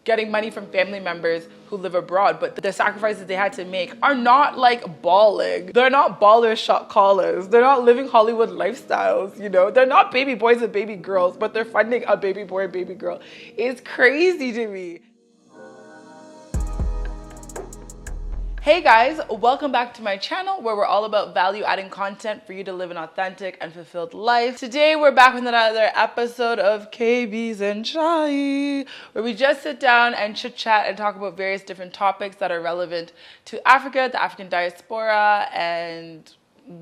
getting money from family members who live abroad, but the sacrifices they had to make are not like balling. They're not baller shot callers. They're not living Hollywood lifestyles, you know? They're not baby boys and baby girls, but they're funding a baby boy and baby girl. It's crazy to me. Hey guys, welcome back to my channel where we're all about value adding content for you to live an authentic and fulfilled life. Today we're back with another episode of KB's and Chai, where we just sit down and chit chat and talk about various different topics that are relevant to Africa, the African diaspora, and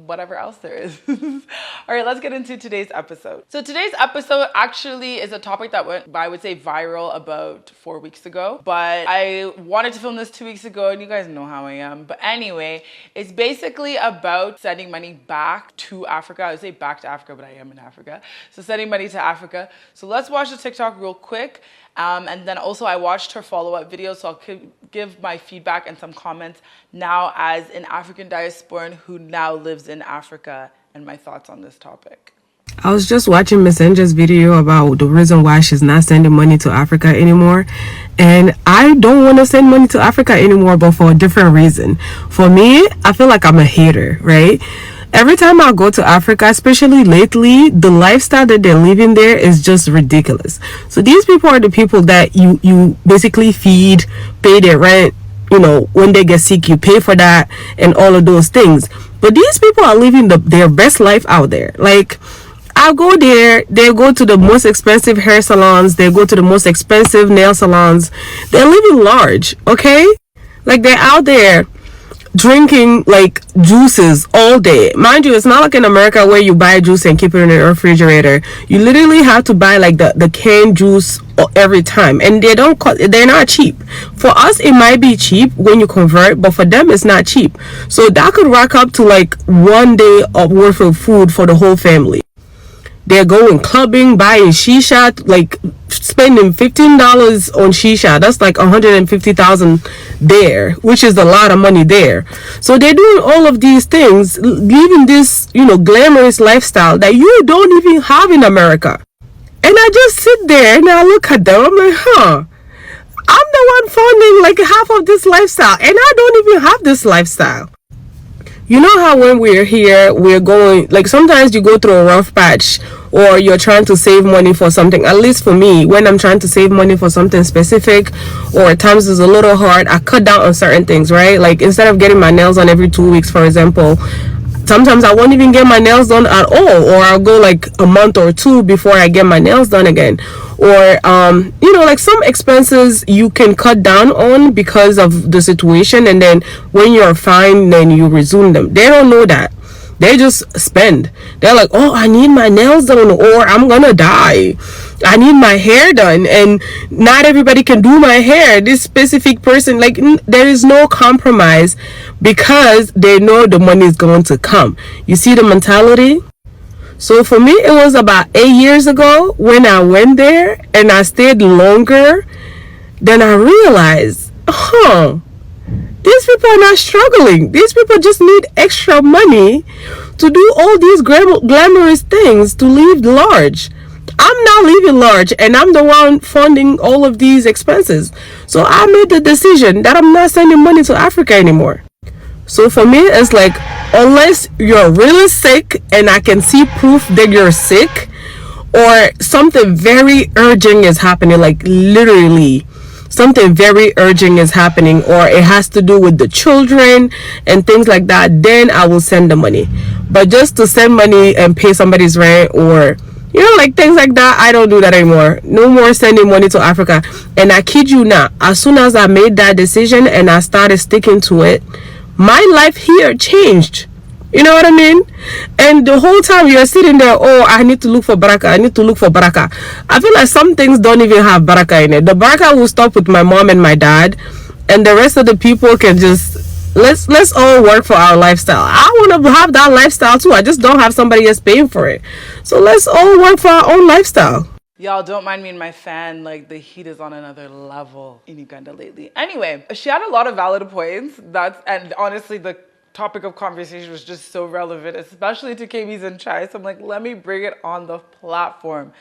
whatever else there is. All right, let's get into today's episode. So today's episode actually is a topic that went, I would say, viral about 4 weeks ago, but I wanted to film this 2 weeks ago and you guys know how I am. But anyway, it's basically about sending money back to Africa. I would say back to Africa, but I am in Africa. So sending money to Africa. So let's watch the TikTok real quick. And then also I watched her follow-up video, so I'll give my feedback and some comments now as an African diasporan who now lives in Africa and my thoughts on this topic. I was just watching Miss Enja's video about the reason why she's not sending money to Africa anymore. And I don't want to send money to Africa anymore, but for a different reason. For me, I feel like I'm a hater, right? Every time I go to Africa, especially lately, the lifestyle that they're living there is just ridiculous. So these people are the people that you basically feed, pay their rent, you know, when they get sick, you pay for that and all of those things. But these people are living their best life out there. Like, I go there, they go to the most expensive hair salons, they go to the most expensive nail salons. They're living large, okay? Like, they're out there drinking like juices all day. Mind you, it's not like in America where you buy juice and keep it in the refrigerator. You literally have to buy like the canned juice every time, and they're not cheap. For us it might be cheap when you convert, but for them it's not cheap. So that could rack up to like 1 day of worth of food for the whole family. They're going clubbing, buying shisha, like spending $15 on shisha. That's like 150,000 there, which is a lot of money there. So they're doing all of these things, living this, you know, glamorous lifestyle that you don't even have in America. And I just sit there and I look at them, I'm like, I'm the one funding like half of this lifestyle, and I don't even have this lifestyle. You know how when we're here, we're going, like sometimes you go through a rough patch or you're trying to save money for something. At least for me, when I'm trying to save money for something specific or at times it's a little hard, I cut down on certain things, right? Like instead of getting my nails done every 2 weeks, for example, sometimes I won't even get my nails done at all, or I'll go like a month or two before I get my nails done again. Or you know, like some expenses you can cut down on because of the situation, and then when you're fine then you resume them. They don't know that. They just spend. They're like, oh, I need my nails done, or I'm gonna die. I need my hair done, and not everybody can do my hair. This specific person, like, there is no compromise because they know the money is going to come. You see the mentality? So for me, it was about 8 years ago when I went there and I stayed longer. Then I realized, these people are not struggling. These people just need extra money to do all these glamorous things, to live large. I'm not living large, and I'm the one funding all of these expenses. So I made the decision that I'm not sending money to Africa anymore. So for me, it's like, unless you're really sick and I can see proof that you're sick, or something very urgent is happening, like literally something very urgent is happening, or it has to do with the children and things like that, then I will send the money. But just to send money and pay somebody's rent, or you know, like things like that, I don't do that anymore. No more sending money to Africa. And I kid you not, as soon as I made that decision and I started sticking to it, my life here changed. You know what I mean? And the whole time you're sitting there, oh, I need to look for baraka, I need to look for baraka. I feel like some things don't even have baraka in it. The baraka will stop with my mom and my dad, and the rest of the people can just, let's all work for our lifestyle. I want to have that lifestyle too. I just don't have somebody else paying for it. So let's all work for our own lifestyle. Y'all don't mind me and my fan, like the heat is on another level in Uganda lately. Anyway, she had a lot of valid points. And honestly, the topic of conversation was just so relevant, especially to KB's and Chai. So I'm like, let me bring it on the platform.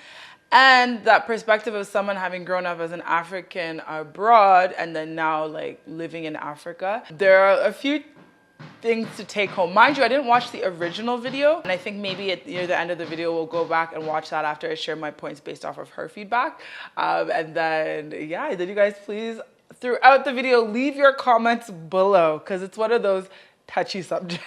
And that perspective of someone having grown up as an African abroad and then now like living in Africa, there are a few things to take home. Mind you, I didn't watch the original video, and I think maybe near the end of the video we'll go back and watch that after I share my points based off of her feedback. And then yeah, then you guys please throughout the video leave your comments below, because it's one of those touchy subject.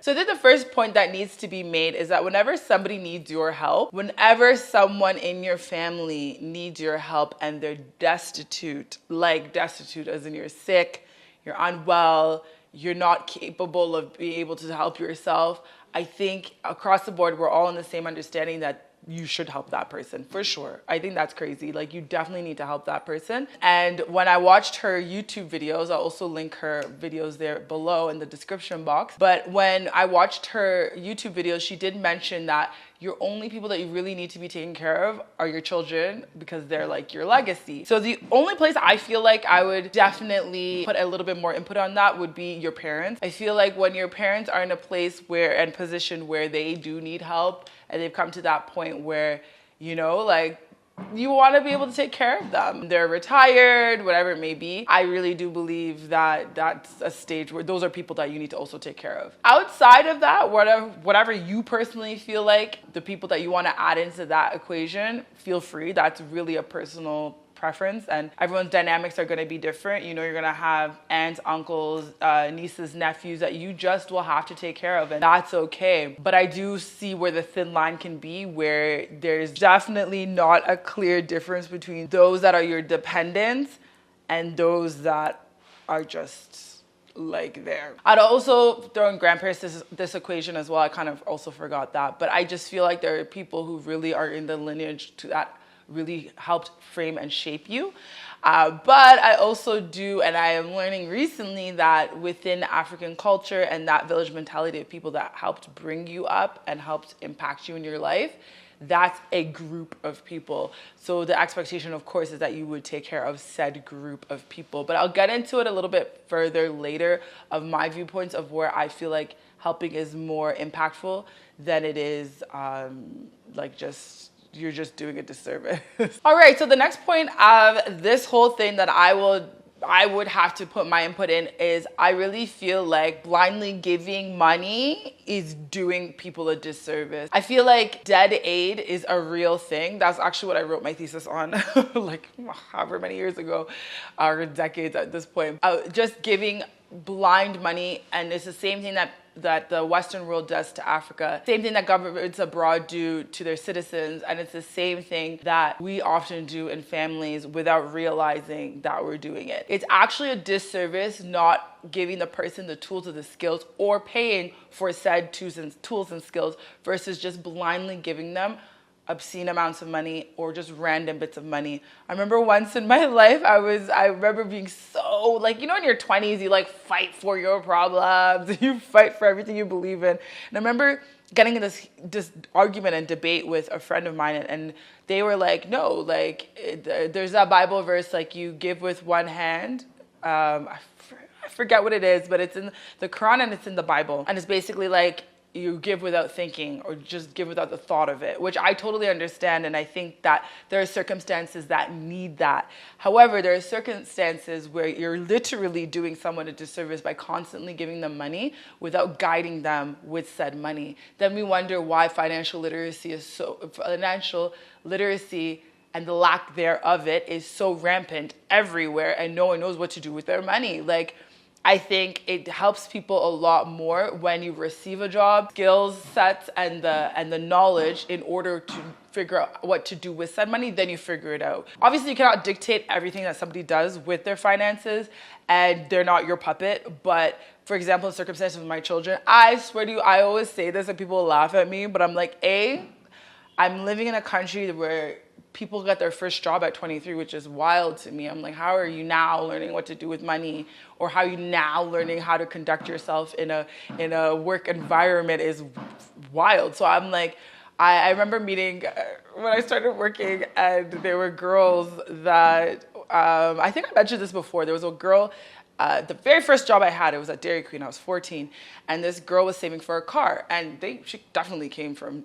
So I think the first point that needs to be made is that whenever somebody needs your help, whenever someone in your family needs your help and they're destitute, like destitute as in you're sick, you're unwell, you're not capable of being able to help yourself, I think across the board, we're all in the same understanding that you should help that person for sure. I think that's crazy. Like, you definitely need to help that person. And when I watched her YouTube videos, I'll also link her videos there below in the description box. But when I watched her YouTube videos, she did mention that your only people that you really need to be taking care of are your children, because they're like your legacy. So the only place I feel like I would definitely put a little bit more input on that would be your parents. I feel like when your parents are in a place where and position where they do need help and they've come to that point where, you know, like, you want to be able to take care of them. They're retired, whatever it may be. I really do believe that that's a stage where those are people that you need to also take care of. Outside of that, whatever you personally feel like, the people that you want to add into that equation, feel free. That's really a personal preference, and everyone's dynamics are going to be different. You know, you're going to have aunts, uncles, nieces, nephews that you just will have to take care of, and that's okay. But I do see where the thin line can be, where there's definitely not a clear difference between those that are your dependents and those that are just like there. I'd also throw in grandparents this equation as well. I kind of also forgot that, but I just feel like there are people who really are in the lineage to that really helped frame and shape you. But I also do, and I am learning recently that within African culture and that village mentality of people that helped bring you up and helped impact you in your life, that's a group of people. So the expectation, of course, is that you would take care of said group of people. But I'll get into it a little bit further later of my viewpoints of where I feel like helping is more impactful than it is you're just doing a disservice. All right, so the next point of this whole thing that I would have to put my input in is I really feel like blindly giving money is doing people a disservice. I feel like dead aid is a real thing. That's actually what I wrote my thesis on like however many years ago, or decades at this point. Just giving blind money, and it's the same thing that the Western world does to Africa. Same thing that governments abroad do to their citizens, and it's the same thing that we often do in families without realizing that we're doing it. It's actually a disservice not giving the person the tools or the skills, or paying for said tools and skills, versus just blindly giving them obscene amounts of money or just random bits of money. I remember once in my life, I remember being so, like, you know, in your 20s, you like fight for your problems, you fight for everything you believe in. And I remember getting in this argument and debate with a friend of mine, and they were like, no, like, there's that Bible verse, like, you give with one hand. I forget what it is, but it's in the Quran and it's in the Bible. And it's basically like, you give without thinking, or just give without the thought of it, which I totally understand. And I think that there are circumstances that need that. However, there are circumstances where you're literally doing someone a disservice by constantly giving them money without guiding them with said money. Then we wonder why financial literacy and the lack thereof it is so rampant everywhere, and no one knows what to do with their money. Like, I think it helps people a lot more when you receive a job, skills sets, and the knowledge in order to figure out what to do with said money, then you figure it out. Obviously, you cannot dictate everything that somebody does with their finances, and they're not your puppet. But for example, in circumstances with my children, I swear to you, I always say this and people laugh at me, but I'm like, I'm living in a country where people get their first job at 23, which is wild to me. I'm like, how are you now learning what to do with money? Or how are you now learning how to conduct yourself in a work environment is wild. So I'm like, I remember meeting when I started working, and there were girls that, I think I mentioned this before. There was a girl, the very first job I had, it was at Dairy Queen. I was 14, and this girl was saving for a car, and she definitely came from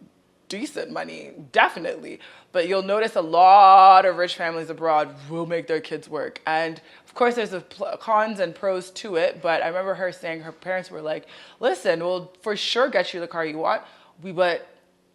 decent money, definitely. But you'll notice a lot of rich families abroad will make their kids work. And of course, there's cons and pros to it. But I remember her saying her parents were like, listen, we'll for sure get you the car you want, but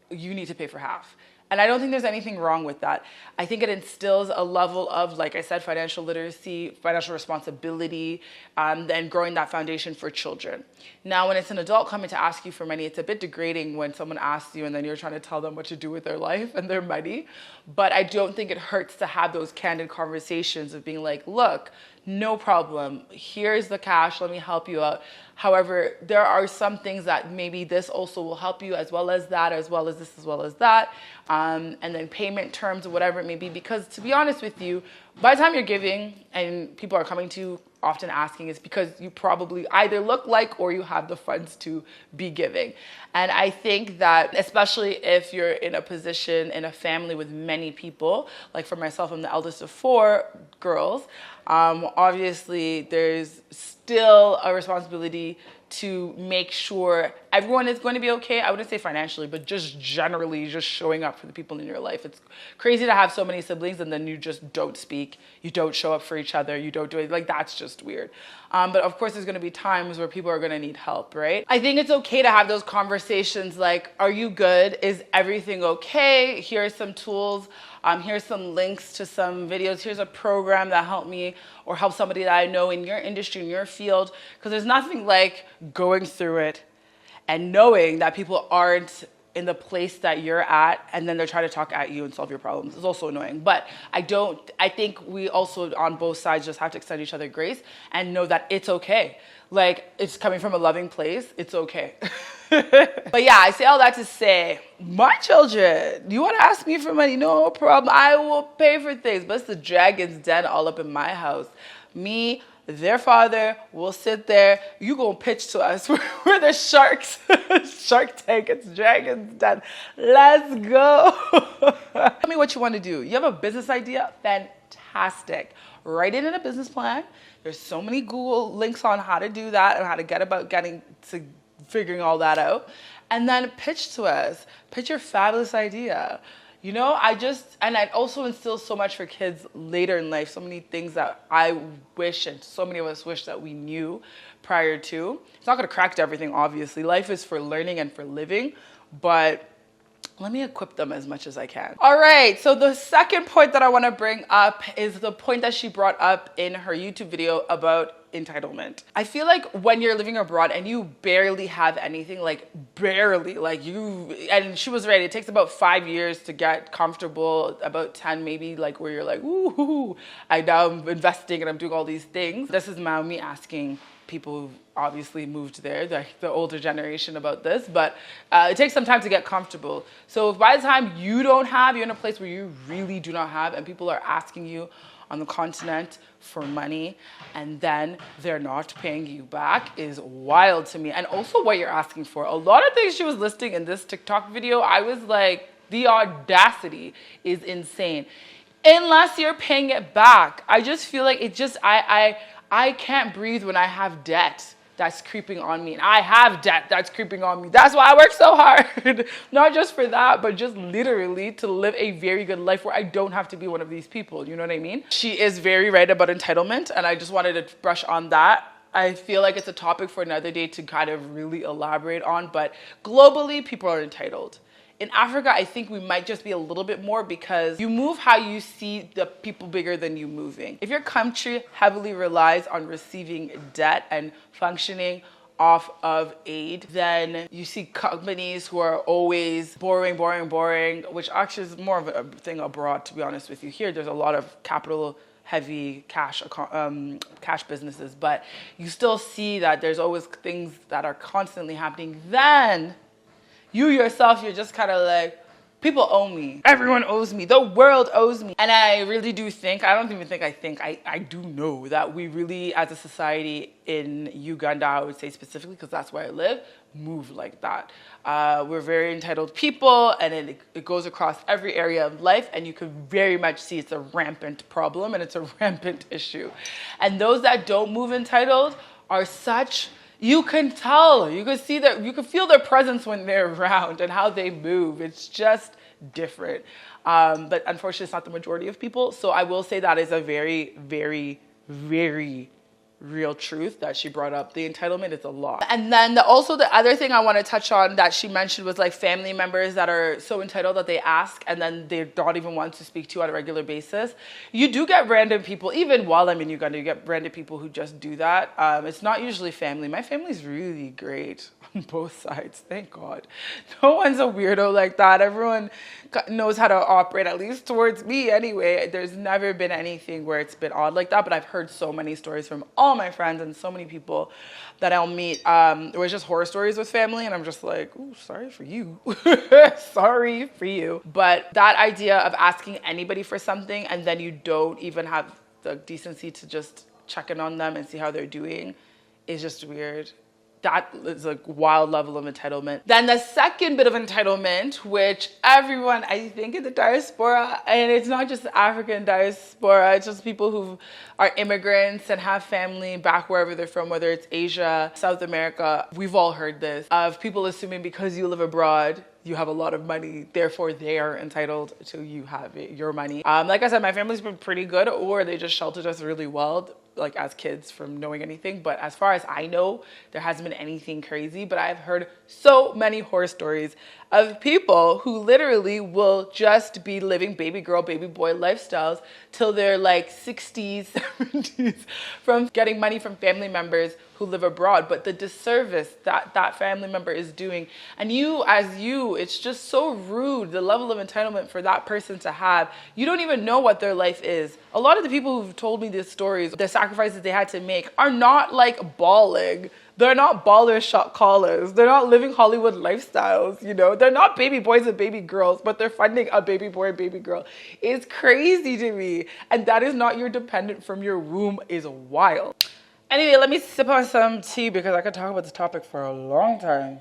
you need to pay for half. And I don't think there's anything wrong with that. I think it instills a level of, like I said, financial literacy, financial responsibility, and growing that foundation for children. Now, when it's an adult coming to ask you for money, it's a bit degrading when someone asks you and then you're trying to tell them what to do with their life and their money. But I don't think it hurts to have those candid conversations of being like, look, no problem. Here's the cash. Let me help you out. However, there are some things that maybe this also will help you, as well as that, as well as this, as well as that. And then payment terms or whatever it may be. Because to be honest with you, by the time you're giving and people are coming to you often asking, it's because you probably either look like or you have the funds to be giving. And I think that especially if you're in a position in a family with many people, like for myself, I'm the eldest of 4 girls. Obviously, there's still a responsibility to make sure everyone is going to be okay. I wouldn't say financially, but just generally just showing up for the people in your life. It's crazy to have so many siblings and then you just don't speak. You don't show up for each other. You don't do it. Like, that's just weird. But of course, there's going to be times where people are going to need help, right? I think it's okay to have those conversations like, are you good? Is everything okay? Here are some tools. Here's some links to some videos. Here's a program that helped me or help somebody that I know in your industry, in your field. Because there's nothing like going through it and knowing that people aren't in the place that you're at and then they're trying to talk at you and solve your problems. It's also annoying. But I think we also on both sides just have to extend each other grace and know that it's okay. Like, it's coming from a loving place. It's okay. But yeah, I say all that to say, my children, you want to ask me for money? No problem. I will pay for things. But it's the dragon's den all up in my house. Me, their father will sit there. You gonna pitch to us. We're the sharks. Shark Tank. It's dragon's den. Let's go. Tell me what you want to do. You have a business idea? Fantastic. Write it in a business plan. There's so many Google links on how to do that and how to get about getting to figuring all that out. And then pitch to us. Pitch your fabulous idea. You know, and I also instill so much for kids later in life, so many things that I wish and so many of us wish that we knew prior to. It's not going to crack to everything, obviously. Life is for learning and for living, but let me equip them as much as I can. All right, so the second point that I want to bring up is the point that she brought up in her YouTube video about entitlement. I feel like when you're living abroad and you barely have anything, like barely, and she was right, it takes about 5 years to get comfortable, about 10 maybe, like where you're like, ooh, I now am investing and I'm doing all these things. This is now me asking people who obviously moved there, the older generation about this, but it takes some time to get comfortable. So if by the time you're in a place where you really do not have, and people are asking you on the continent for money, and then they're not paying you back is wild to me. And also what you're asking for. A lot of things she was listing in this TikTok video, I was like, the audacity is insane. Unless you're paying it back. I just feel like I can't breathe when I have debt that's creeping on me. And I have debt that's creeping on me. That's why I work so hard. Not just for that, but just literally to live a very good life where I don't have to be one of these people. You know what I mean? She is very right about entitlement. And I just wanted to brush on that. I feel like it's a topic for another day to kind of really elaborate on. But globally, people are entitled. In Africa, I think we might just be a little bit more because you move how you see the people bigger than you moving. If your country heavily relies on receiving debt and functioning off of aid, then you see companies who are always borrowing, which actually is more of a thing abroad, to be honest with you. Here, there's a lot of capital heavy cash businesses, but you still see that there's always things that are constantly happening. Then you yourself, you're just kind of like, people owe me. Everyone owes me. The world owes me. And I really do think, I do know that we really, as a society in Uganda, I would say specifically, because that's where I live, move like that. We're very entitled people, and it goes across every area of life, and you can very much see it's a rampant problem, and it's a rampant issue. And those that don't move entitled are such You can tell, you can see that, you can feel their presence when they're around and how they move. It's just different. But unfortunately, it's not the majority of people. So I will say that is a very, very, very real truth that she brought up. The entitlement is a lot. And then also the other thing I want to touch on that she mentioned was like family members that are so entitled that they ask and then they don't even want to speak to you on a regular basis. You do get random people, even while I'm in Uganda, you get random people who just do that. It's not usually family. My family's really great on both sides, thank God. No one's a weirdo like that. Everyone knows how to operate, at least towards me anyway. There's never been anything where it's been odd like that, but I've heard so many stories from all my friends and so many people that I'll meet. It was just horror stories with family, and I'm just like, ooh, sorry for you. Sorry for you. But that idea of asking anybody for something and then you don't even have the decency to just check in on them and see how they're doing is just weird. That is a wild level of entitlement. Then the second bit of entitlement, which everyone, I think in the diaspora, and it's not just the African diaspora, it's just people who are immigrants and have family back wherever they're from, whether it's Asia, South America. We've all heard this, of people assuming because you live abroad, you have a lot of money, therefore they are entitled to you have it, your money. Like I said, my family's been pretty good, or they just sheltered us really well, like as kids, from knowing anything. But as far as I know, there hasn't been anything crazy. But I've heard so many horror stories of people who literally will just be living baby girl, baby boy lifestyles till they're like 60s, 70s from getting money from family members who live abroad. But the disservice that that family member is doing, and you as you, it's just so rude, the level of entitlement for that person to have. You don't even know what their life is. A lot of the people who've told me these stories, the sacrifices they had to make, are not like balling. They're not baller shot callers. They're not living Hollywood lifestyles, you know? They're not baby boys and baby girls, but they're funding a baby boy and baby girl. It's crazy to me. And that is not your dependent from your womb is wild. Anyway, let me sip on some tea because I could talk about this topic for a long time.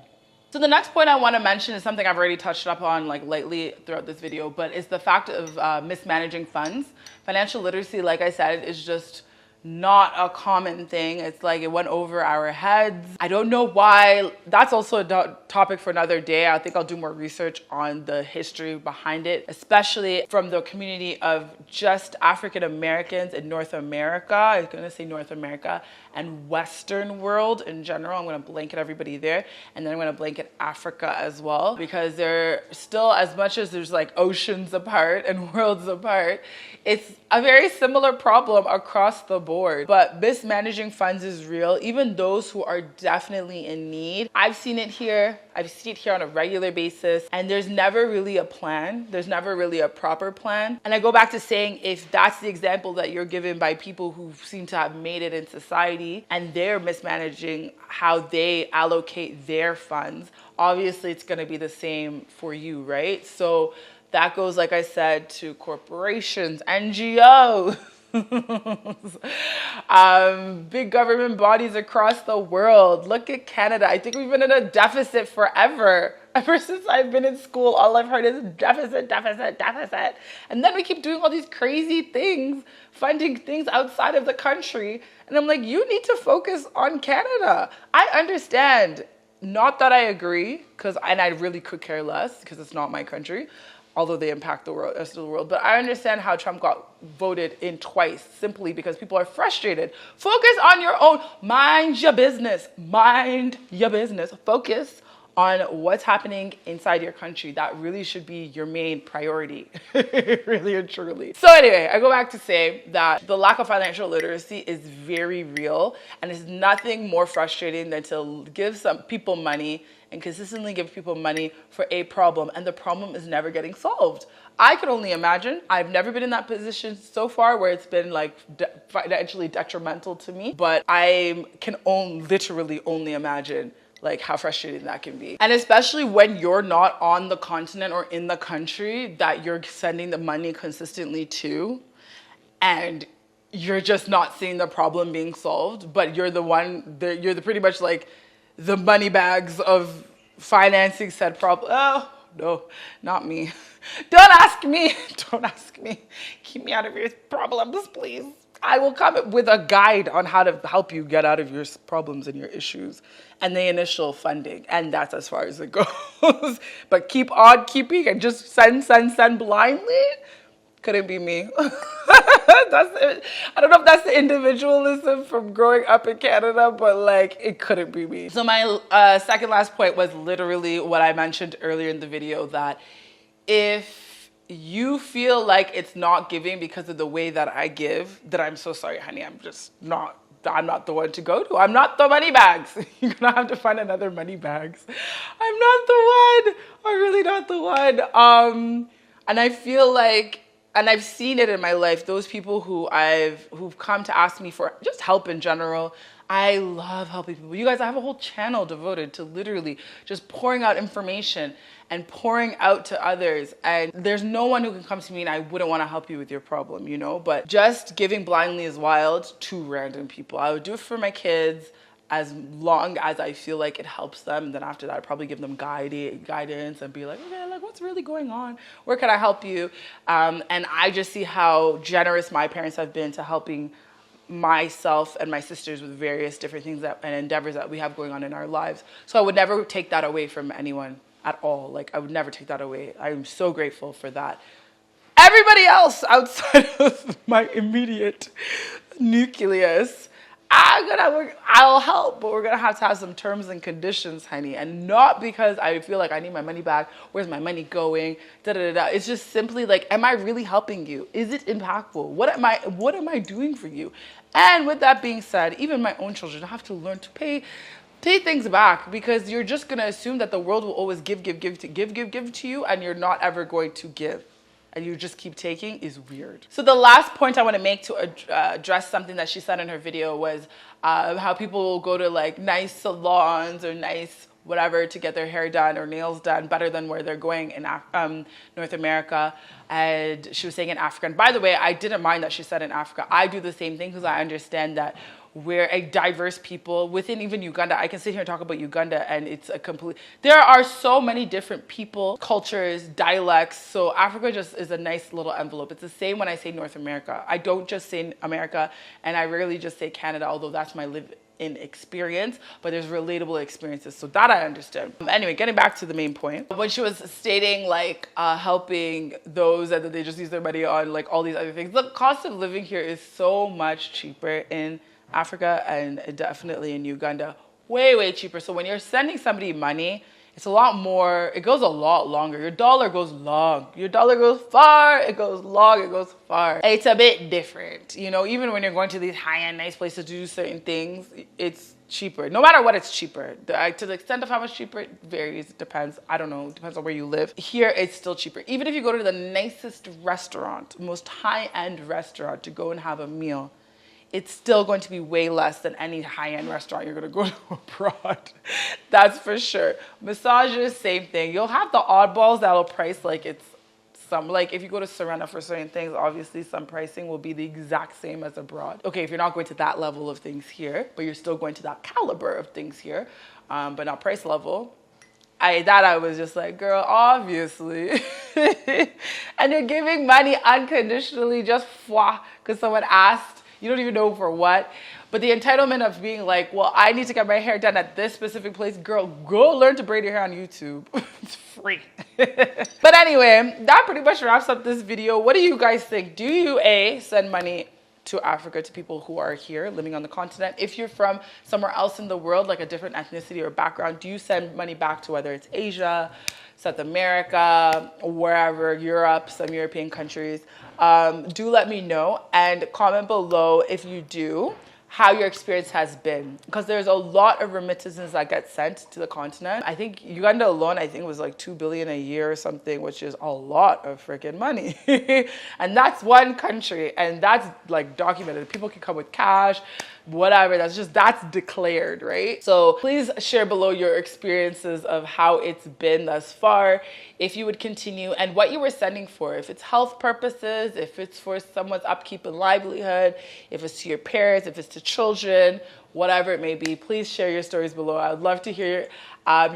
So the next point I want to mention is something I've already touched up on like lately throughout this video, but it's the fact of mismanaging funds. Financial literacy, like I said, is just not a common thing. It's like it went over our heads. I don't know why. That's also a topic for another day. I think I'll do more research on the history behind it, especially from the community of just African Americans in North America. I was going to say North America and Western world in general. I'm going to blanket everybody there. And then I'm going to blanket Africa as well, because they're still, as much as there's like oceans apart and worlds apart, it's a very similar problem across the board. But mismanaging funds is real. Even those who are definitely in need. I've seen it here. I've seen it here on a regular basis. And there's never really a plan. There's never really a proper plan. And I go back to saying, if that's the example that you're given by people who seem to have made it in society and they're mismanaging how they allocate their funds, obviously it's going to be the same for you, right? So that goes, like I said, to corporations, NGOs, big government bodies across the world. Look at Canada. I think we've been in a deficit forever. Ever since I've been in school, all I've heard is deficit, deficit, deficit. And then we keep doing all these crazy things, funding things outside of the country. And I'm like, you need to focus on Canada. I understand. Not that I agree, and I really could care less because it's not my country, although they impact the world, rest of the world. But I understand how Trump got voted in twice, simply because people are frustrated. Focus on your own. Mind your business. Mind your business. Focus on what's happening inside your country. That really should be your main priority, really and truly. So anyway, I go back to say that the lack of financial literacy is very real, and it's nothing more frustrating than to give some people money and consistently give people money for a problem, and the problem is never getting solved. I can only imagine. I've never been in that position so far where it's been like financially detrimental to me, but I can literally only imagine like how frustrating that can be. And especially when you're not on the continent or in the country that you're sending the money consistently to, and you're just not seeing the problem being solved, but you're the pretty much like the money bags of financing said problem. Oh, no, not me. Don't ask me. Don't ask me. Keep me out of your problems, please. I will come with a guide on how to help you get out of your problems and your issues and the initial funding. And that's as far as it goes. But keep on keeping and just send blindly. Couldn't be me. I don't know if that's the individualism from growing up in Canada, but like it couldn't be me. So my second last point was literally what I mentioned earlier in the video, that if you feel like it's not giving because of the way that I give, then I'm so sorry, honey. I'm not the one to go to. I'm not the money bags. You're gonna have to find another money bags. I'm not the one. I'm really not the one. And I feel like, and I've seen it in my life, those people who've come to ask me for just help in general. I love helping people. You guys, I have a whole channel devoted to literally just pouring out information and pouring out to others. And there's no one who can come to me and I wouldn't want to help you with your problem, you know? But just giving blindly is wild to random people. I would do it for my kids as long as I feel like it helps them. And then after that, I'd probably give them guidance and be like, okay, like what's really going on? Where can I help you? And I just see how generous my parents have been to helping myself and my sisters with various different things and endeavors that we have going on in our lives. So I would never take that away from anyone at all. Like I would never take that away. I'm so grateful for that. Everybody outside of my immediate nucleus, I'll help, but we're gonna have to have some terms and conditions, honey. And not because I feel like I need my money back. Where's my money going? It's just simply like, am I really helping you? Is it impactful? What am I doing for you? And with that being said, even my own children have to learn to pay things back, because you're just gonna assume that the world will always give to you, and you're not ever going to give. And you just keep taking is weird. So the last point I want to make to address something that she said in her video was how people will go to like nice salons or nice whatever to get their hair done or nails done better than where they're going in North America. And she was saying in Africa. And by the way, I didn't mind that she said in Africa. I do the same thing because I understand that we're a diverse people within even Uganda. I can sit here and talk about Uganda and it's there are so many different people, cultures, dialects. So Africa just is a nice little envelope. It's the same when I say North America. I don't just say America, and I rarely just say Canada, although that's my live-in experience, but there's relatable experiences. So that I understand. Anyway, getting back to the main point. When she was stating like helping those that they just use their money on like all these other things, the cost of living here is so much cheaper in Africa and definitely in Uganda, way cheaper. So when you're sending somebody money, it's a lot more, it goes a lot longer. Your dollar goes long. Your dollar goes far, it goes long, it goes far. It's a bit different. You know, even when you're going to these high-end nice places to do certain things, it's cheaper. No matter what, it's cheaper. To the extent of how much cheaper, it varies. It depends. I don't know. It depends on where you live. Here, it's still cheaper. Even if you go to the nicest restaurant, most high-end restaurant to go and have a meal, it's still going to be way less than any high-end restaurant you're going to go to abroad. That's for sure. Massages, same thing. You'll have the oddballs that'll price like it's like if you go to Serena for certain things, obviously some pricing will be the exact same as abroad. Okay, if you're not going to that level of things here, but you're still going to that caliber of things here, but not price level. I was just like, girl, obviously. And you're giving money unconditionally just because someone asked. You don't even know for what. But the entitlement of being like, well, I need to get my hair done at this specific place. Girl, go learn to braid your hair on YouTube. It's free. But anyway, that pretty much wraps up this video. What do you guys think? Do you, A, send money to Africa to people who are here living on the continent? If you're from somewhere else in the world, like a different ethnicity or background, do you send money back to whether it's Asia, South America, wherever, Europe, some European countries? Do let me know and comment below if you do, how your experience has been, because there's a lot of remittances that get sent to the continent. I think Uganda alone, I think it was like 2 billion a year or something, which is a lot of freaking money. And that's one country, and that's like documented. People can come with cash, whatever, that's declared, right? So please share below your experiences of how it's been thus far, if you would continue, and what you were sending for. If it's health purposes, if it's for someone's upkeep and livelihood, if it's to your parents, if it's to to children, whatever it may be. Please share your stories below. I would love to hear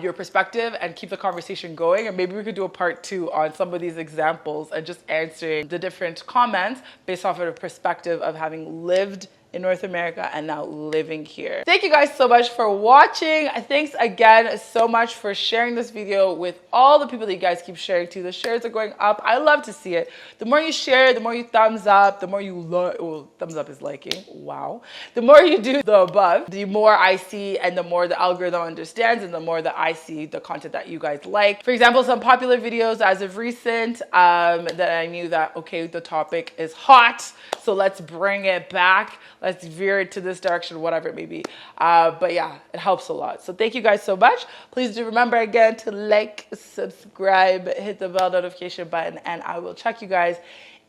your perspective and keep the conversation going. And maybe we could do a part 2 on some of these examples and just answering the different comments based off of the perspective of having lived in North America and now living here. Thank you guys so much for watching. Thanks again so much for sharing this video with all the people that you guys keep sharing to. The shares are going up. I love to see it. The more you share, the more you thumbs up, the more you thumbs up is liking. Wow. The more you do the above, the more I see and the more the algorithm understands and the more that I see the content that you guys like. For example, some popular videos as of recent that I knew that, okay, the topic is hot, so let's bring it back. Let's veer it to this direction, whatever it may be. But yeah, it helps a lot. So thank you guys so much. Please do remember again to like, subscribe, hit the bell notification button, and I will check you guys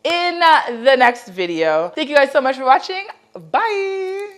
in the next video. Thank you guys so much for watching. Bye.